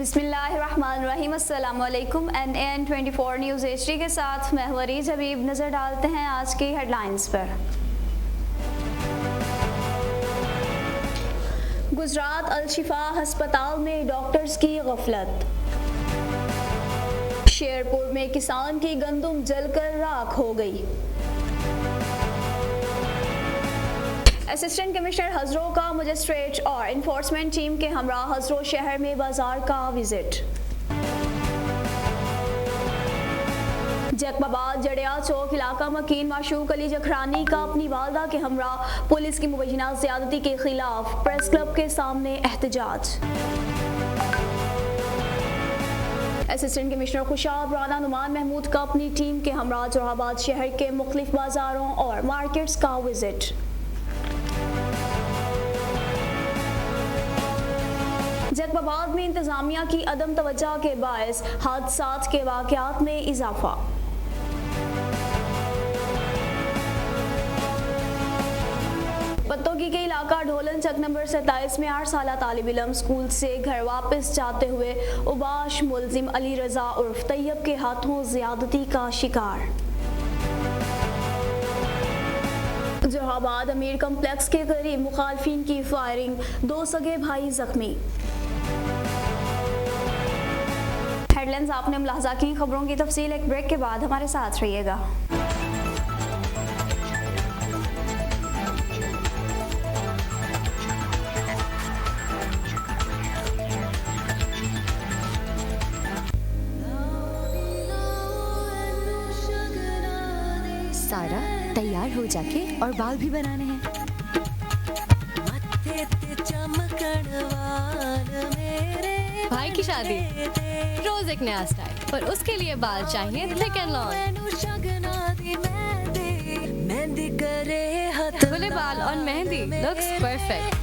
बिस्मिल्लाहिर्रहमानिर्रहीम। अस्सलाम वालेकुम। NAN 24 न्यूज़ HD के साथ मैं वरीज हबीब। नज़र डालते हैं आज की हेडलाइंस पर। गुजरात अल-शिफा हस्पताल में डॉक्टर्स की गफलत। शेरपुर में किसान की गंदुम जलकर राख हो गई। असिस्टेंट कमिश्नर हजरों का मजिस्ट्रेट और इन्फोर्समेंट टीम के हमरा हजरों शहर में बाजार का विजिट। जकबाबाद जड़िया चौक इलाका मकीन माशूक अली जखरानी का अपनी वालदा के हमरा पुलिस की मुबैना ज़्यादती के खिलाफ प्रेस क्लब के सामने एहतजाज। असिस्टेंट कमिश्नर खुशाब राना नुमान महमूद का अपनी टीम के हमरा जोराबाद शहर के मुख्तलिफ बाजारों और मार्केट्स का विजिट। जकबाबाद में इंतजामिया की अदम तवज्जो के बायस हादसात के वाक़यात में इजाफा। पत्तोगी के इलाका ढोलन चक नंबर 27 में 8 साला तालिब इल्म स्कूल से घर वापस जाते हुए उबाश मुलजिम अली रजा उर्फ तैयब के हाथों ज़्यादती का शिकार। जोराबाद अमीर कम्प्लेक्स के करीब मुखालफिन की फायरिंग, 2 सगे भाई जख्मी। हेडलाइंस आपने मुलाहजा की। खबरों की तफसील एक ब्रेक के बाद हमारे साथ रहिएगा। सारा तैयार हो जाके और बाल भी बनाने हैं। भाई की शादी, रोज एक नया स्टाइल, पर उसके लिए बाल चाहिए थिक एंड लॉन्ग। खुले बाल और mehndi looks perfect.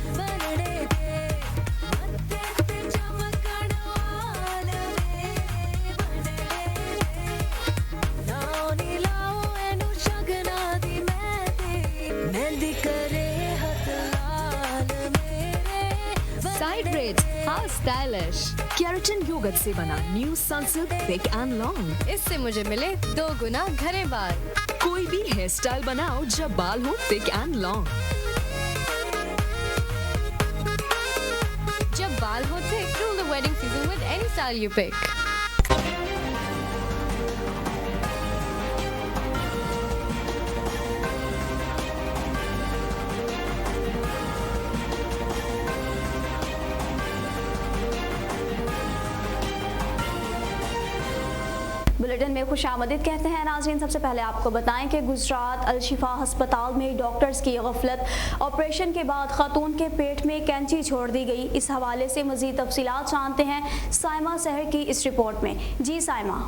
Side braids, how stylish. Keratin yogurt से बना new Sunsilk thick and long. इससे मुझे मिले 2 गुना घने बाल। कोई भी हेयर स्टाइल बनाओ जब बाल हो थिक एंड लॉन्ग। जब बाल हो thick, rule the wedding season with any style you pick. Bulletin में खुशामदीद कहते हैं नाज़रीन। सबसे पहले आपको बताएं कि गुजरात अल-शिफा हस्पताल में डॉक्टर्स की गफलत। ऑपरेशन के बाद खातून के पेट में कैंची छोड़ दी गई। इस हवाले से मज़ीद तफसीलात जानते हैं साइमा सहर की इस रिपोर्ट में। जी साइमा।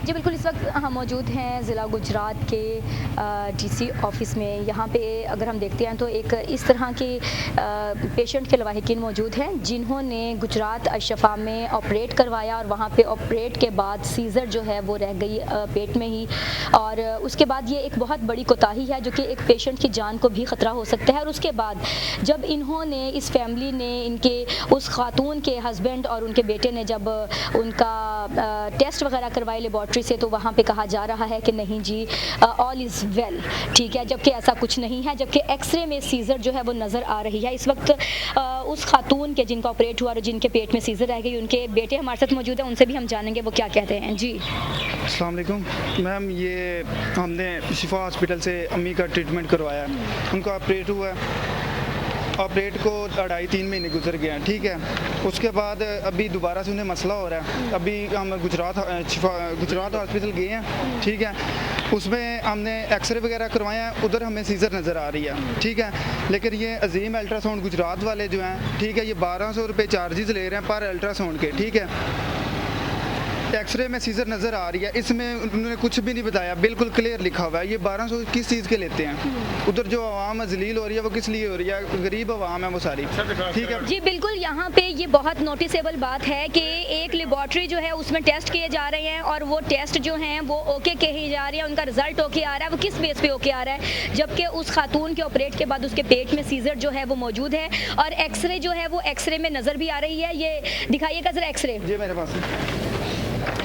जी बिल्कुल, इस वक्त हम मौजूद हैं ज़िला गुजरात के DC ऑफिस में। यहाँ पे अगर हम देखते हैं तो एक इस तरह के पेशेंट के लवाहिकीन मौजूद हैं जिन्होंने गुजरात अल-शिफा में ऑपरेट करवाया और वहाँ पे ऑपरेट के बाद सीज़र जो है वो रह गई पेट में ही। और उसके बाद ये एक बहुत बड़ी कोताही है जो कि एक पेशेंट की जान को भी ख़तरा हो सकता है। और उसके बाद जब इन्होंने, इस फैमिली ने, इनके उस खातून के हस्बैंड और उनके बेटे ने जब उनका टेस्ट वगैरह करवाए लेबॉर्ट्री से, तो वहाँ पे कहा जा रहा है कि नहीं जी ऑल इज़ वेल, ठीक है, जबकि ऐसा कुछ नहीं है। जबकि एक्सरे में सीज़र जो है वो नज़र आ रही है। इस वक्त उस खातून के जिनका ऑपरेट हुआ और जिनके पेट में सीज़र रह गई, उनके बेटे हमारे साथ मौजूद हैं, उनसे भी हम जानेंगे वो क्या कहते हैं। जी अस्सलाम वालेकुम मैम, ये हमने शिफा हॉस्पिटल से अम्मी का ट्रीटमेंट करवाया है। उनका ऑपरेट हुआ है। ऑपरेट को 2.5-3 महीने गुजर गए हैं, ठीक है। उसके बाद अभी दोबारा से उन्हें मसला हो रहा है। अभी हम गुजरात हॉस्पिटल गए हैं, ठीक है। उसमें हमने एक्सरे वगैरह करवाए हैं, उधर हमें सीज़र नज़र आ रही है, ठीक है। लेकिन ये अजीम अल्ट्रासाउंड गुजरात वाले जो हैं, ठीक है, ये 1200 रुपये चार्जेस ले रहे हैं पर अल्ट्रासाउंड के, ठीक है। एक्सरे में सीजर नज़र आ रही है, इसमें उन्होंने कुछ भी नहीं बताया, बिल्कुल क्लियर लिखा हुआ है। ये 1200 किस चीज़ के लेते हैं? उधर जो आवाम जलील हो रही है वो किस लिए हो रही है? गरीब आवाम है वो सारी, ठीक है जी बिल्कुल। यहाँ पे ये बहुत नोटिसेबल बात है कि एक लेबॉर्ट्री जो है उसमें टेस्ट किए जा रहे हैं और वो टेस्ट जो हैं वो ओके कही जा रही है, उनका रिजल्ट ओके आ रहा है। वो किस बेस पे ओके आ रहा है? जबकि उस खातून के ऑपरेट के बाद उसके पेट में सीजर जो है वो मौजूद है और एक्सरे जो है वो एक्सरे में नज़र भी आ रही है। ये दिखाइएगा ज़रा एक्सरे। जी मेरे पास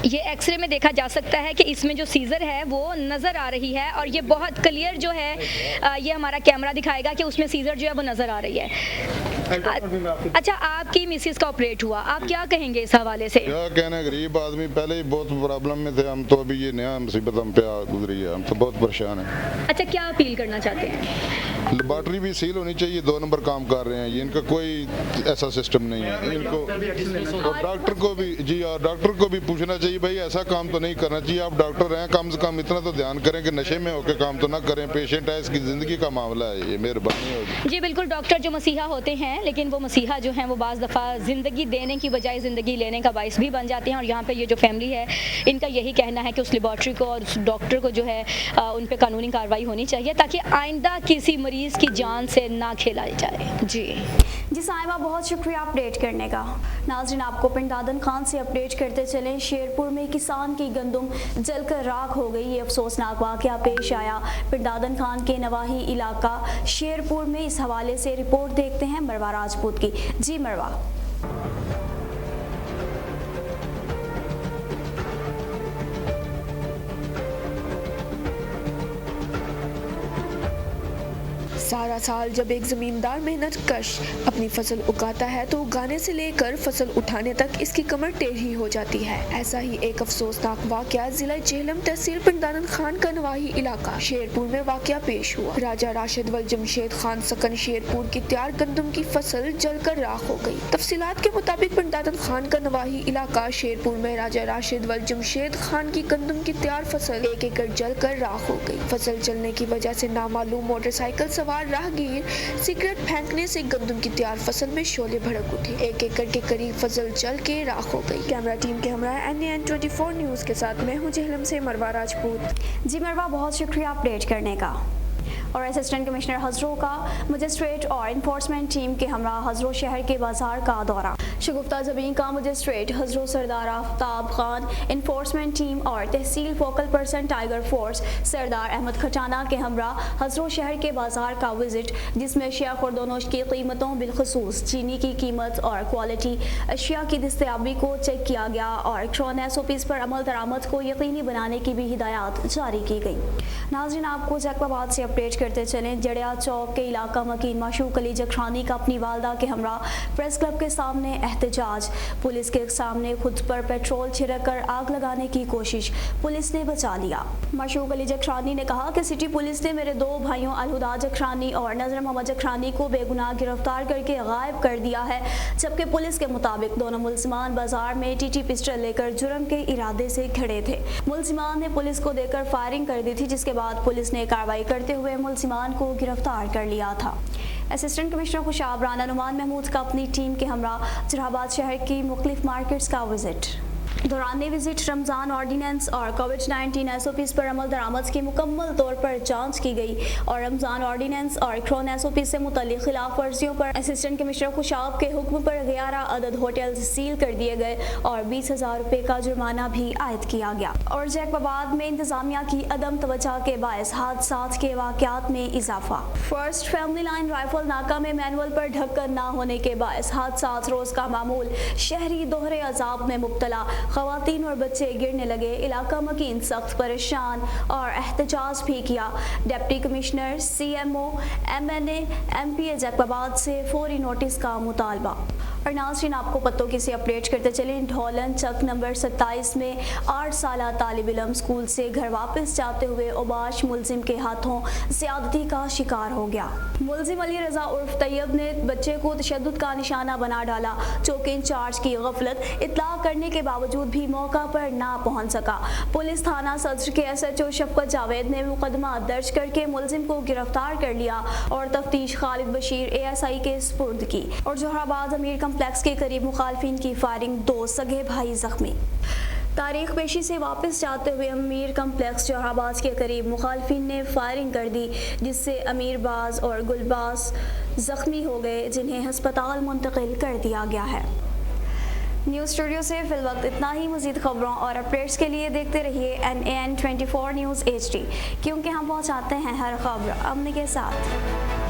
ये एक्सरे में देखा जा सकता है कि इसमें जो सीजर है वो नज़र आ रही है और ये बहुत क्लियर जो है ये हमारा कैमरा दिखाएगा कि उसमें सीजर जो है वो नज़र आ रही है। अच्छा, आपकी मिसेस का ऑपरेट हुआ, आप क्या कहेंगे इस हवाले से? क्या कहना, गरीब आदमी पहले ही बहुत प्रॉब्लम में थे, हम तो अभी ये नया मुसीबत हम पे आ गुजरी है, हम तो बहुत परेशान हैं। अच्छा, क्या अपील करना चाहते हैं? लेबॉर्ट्री भी सील होनी चाहिए, 2 नंबर काम कर रहे हैं ये, इनका कोई ऐसा सिस्टम नहीं है इनको। और डॉक्टर को भी जी, और डॉक्टर को भी पूछना चाहिए भाई ऐसा काम तो नहीं करना चाहिए। आप डॉक्टर हैं, कम से कम इतना तो ध्यान करें कि नशे में होकर काम तो ना करें। पेशेंट है, इसकी ज़िंदगी का मामला है, ये मेहरबानी होगी। जी बिल्कुल, डॉक्टर जो मसीहा होते हैं लेकिन वो मसीहा जो हैं वो बाज़ दफ़ा ज़िंदगी देने की बजाय ज़िंदगी लेने का बाइस भी बन जाते हैं। और यहाँ पे ये जो फैमिली है इनका यही कहना है कि उस लेबॉर्ट्री को और उस डॉक्टर को जो है उन पे कानूनी कार्रवाई होनी चाहिए ताकि आइंदा किसी मरीज़ की जान से ना खेला जाए। जी साहिबा, बहुत शुक्रिया अपडेट करने का। नाज़रीन, आपको पिंड दादन खान से अपडेट करते चलें। शेरपुर में किसान की गंदम जलकर राख हो गई। ये अफसोसनाक वाक़या पेश आया पिंड दादन खान के नवाही इलाका शेरपुर में। इस हवाले से रिपोर्ट देखते हैं मरवा राजपूत की। जी मरवा। सारा साल जब एक जमींदार मेहनत कश अपनी फसल उगाता है तो उगाने से लेकर फसल उठाने तक इसकी कमर टेढ़ी हो जाती है। ऐसा ही एक अफसोसनाक वाकया जिला जेहलम तहसील पिंड दादन खान का नवाही इलाका शेरपुर में वाकया पेश हुआ। राजा राशिद वल जमशेद खान सकन शेरपुर की तैयार गंदम की फसल जलकर राख हो गई। तफसीलात के मुताबिक पिंड दादन खान का नवाही इलाका शेरपुर में राजा राशिद वल जमशेद खान की गंदम की तैयार फसल 1 एकड़ जलकर राख हो गई। फसल जलने की वजह से नामालूम मोटरसाइकिल सवार राहगीर सिगरेट फेंकने से गंदम की तैयार फसल में शोले भड़क उठे। 1 एकड़ के करीब फसल जल के राख हो गई। कैमरा टीम के हमरा NAN 24 न्यूज़ के साथ मैं हूं जेहलम से मरवा राजपूत। जी मरवा, बहुत शुक्रिया अपडेट करने का। और असिस्टेंट कमिश्नर हजरों का मजिस्ट्रेट और इन्फोर्समेंट टीम के हमरा हजरों शहर के बाजार का दौरा। शगुफ्ता ज़मीन का मजिस्ट्रेट हजरों सरदार आफ्ताब खान, इन्फोर्समेंट टीम और तहसील फोकल पर्सन टाइगर फोर्स सरदार अहमद खटाना के हमरा हजरों शहर के बाजार का विजिट, जिसमें अशिया खुर्दोनोश की कीमतों बिलखसूस चीनी की कीमत और क्वालिटी अशिया की दस्तयाबी को चेक किया गया और क्रॉन SOPs पर अमल दरामद को यकीनी बनाने की भी हिदायत जारी की गई। नाज़रीन, आपको जैकबाबाद से अपडेट करते चलें। जड़िया चौक के इलाका मकीन माशूक अली जखरानी का अपनी वालदा के हमरा प्रेस क्लब के सामने एहतजाज। पुलिस के सामने खुद पर पेट्रोल छिड़क कर आग लगाने की कोशिश, पुलिस ने बचा लिया। माशूक अली जखरानी ने कहा कि सिटी पुलिस ने मेरे 2 भाइयों अलहुदा जखरानी और नजर मोहम्मद जखरानी को बेगुनाह गिरफ्तार करके गायब कर दिया है, जबकि पुलिस के मुताबिक दोनों मुलजिमान बाजार में TT पिस्टल लेकर जुर्म के इरादे से खड़े थे। मुलजिमान ने पुलिस को देकर फायरिंग कर दी थी, जिसके बाद पुलिस ने कार्रवाई करते हुए मुलजिमान को गिरफ्तार कर लिया था। असिस्टेंट कमिश्नर खुशाब राना नुमान महमूद का अपनी टीम के हमरा जहाबाद शहर की मुख्तलिफ मार्केट्स का विजिट। दौरान विजिट रमज़ान ऑर्डीनेंस और कोविड-19 SOPs पर अमल दरामद की मुकम्मल तौर पर जांच की गई और रमज़ान ऑर्डीनेंस और क्रॉन SOP से मुतल्लिक़ खिलाफ वर्जियों पर असिस्टेंट कमिश्नर खुशाब के हुक्म पर 11 अदद होटल सील कर दिए गए और 20,000 रुपये का जुर्माना भी आयद किया गया। और जैकबाबाद में इंतजामिया की अदम तवज्जो के बायस हादसात के वाक़यात में इजाफा। फर्स्ट फैमिली लाइन राइफल नाका में मैनुअल पर ढक्कन न होने के बायस हादसात रोज़ का मामूल, शहरी दोहरे अजाब में मुब्तला, ख़वातीन और बच्चे गिरने लगे। इलाका मकीन सख्त परेशान और एहतजाज भी किया। Deputy commissioner CMO MNA MPA Jacobabad से फौरी नोटिस का मुतालबा। और नाज़रीन, आपको पत्तों की से अपडेट करते चलें। ढोलन चक नंबर 27 में 8 साला तालिब इल्म स्कूल से घर वापस जाते हुए ओबाश मुलजिम के हाथों ज़्यादती का शिकार हो गया। मुलजिम अली रज़ा उर्फ तैयब ने बच्चे को तशद्दुद का निशाना बना डाला। चौकी इंचार्ज की गफलत, इत्तला करने के बावजूद भी मौका पर ना पहुंच सका। पुलिस थाना सदर के SHO शफकत जावेद ने मुकदमा दर्ज करके मुलजिम को गिरफ्तार कर लिया और तफ्तीश खालिद बशीर ASI के सुपुर्द की। और जोहराबाद अमीर कम्प्लेक्स के करीब मुखालफिन की फायरिंग, 2 सगे भाई जख्मी। तारीख पेशी से वापस जाते हुए अमीर कम्प्लेक्स जहाबाज के करीब मुखालफिन ने फायरिंग कर दी, जिससे अमीरबाज और गुलबाज जख्मी हो गए, जिन्हें हस्पताल मुंतकिल कर दिया गया है। न्यूज़ स्टूडियो से फिलवक्त इतना ही। मज़ीद खबरों और अपडेट्स के लिए देखते रहिए NAN 24 न्यूज़ HD, क्योंकि हम पहुँचाते हैं हर खबर अमन के साथ।